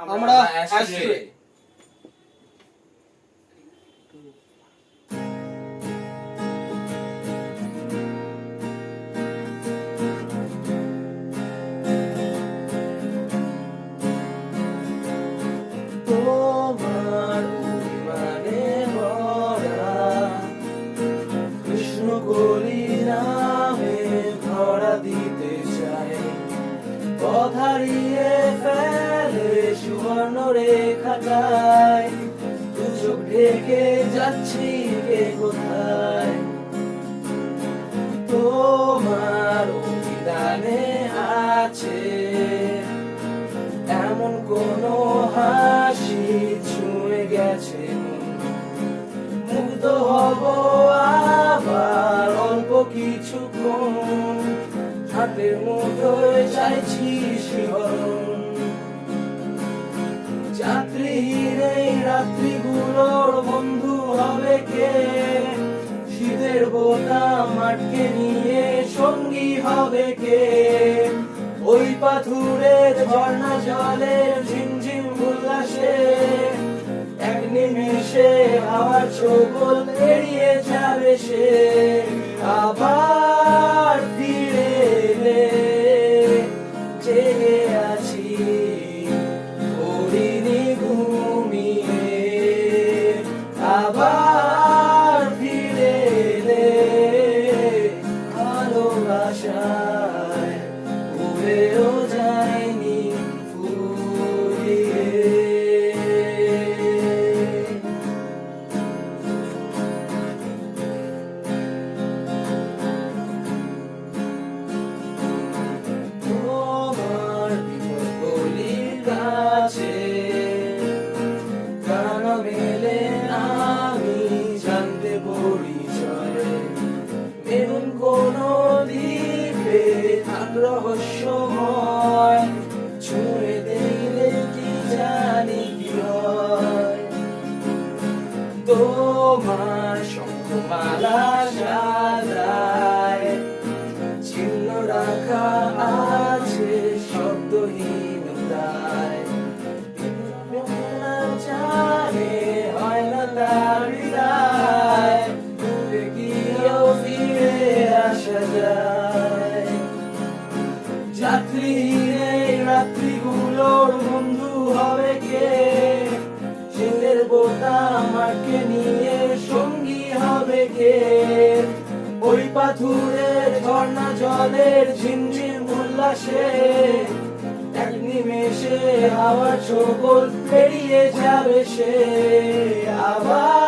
আমরা অ্যাস্ট্রে। তোমার অভিমানে ভরা কৃষ্ণ কলি নামে ভরা দিতে চাই, পথ হারিয়ে ফেলে সুবর্ণ রেখাটায়, দু চোখ ঢেকে যাচ্ছি কে কোথায়। তোমার অভিধানে আছে এমন কোন হাসি ছুঁয়ে গেছে মন, মুগ্ধ হব আবার অল্প কিছুক্ষণ, হাতের মুঠোয় চাইছি শিহরণ। যাত্রীহীন এই রাত্রিগুলোর বন্ধু হবে কে, শীতের বোতাম আটকে নিয়ে সঙ্গী হবে কে, ওই পাথুরের ঝর্ণা জলের ঝিমঝিম উল্লাসে এক নিমেষে হাওয়ার ছোবল এড়িয়ে যাবে সে। আবার ফিরে এলে জেগে আছি করিনি ঘুমিয়ে, আবার ফিরে এলে ভালোবাসায় উড়েও যায়নি ফুরিয়ে। তোমার বিপদগুলির কাছে কানা মেলে আমি জানতে পরিচয়, এমন কোন দ্বীপে থাক রহস্যময়, ছুঁয়ে দিলে কি জানি কি হয়। তোমার শঙ্খমালা সাজায় চিহ্ন রাখা আছে শব্দহীনতায়, জানে হয় না তার হৃদয়, দূরে গিয়েও ফিরে আসা যায়। যাত্রীহীন এই রাত্রিগুলোর বন্ধু হবে কে, শীতের বোতাম আটকে নিয়ে সঙ্গী হবে কে, ওই পাথুরের ঝর্ণা জলের ঝিমঝিম উল্লাসে এক নিমেষে হাওয়ার ছোবল পেরিয়ে যাবে সে। আবার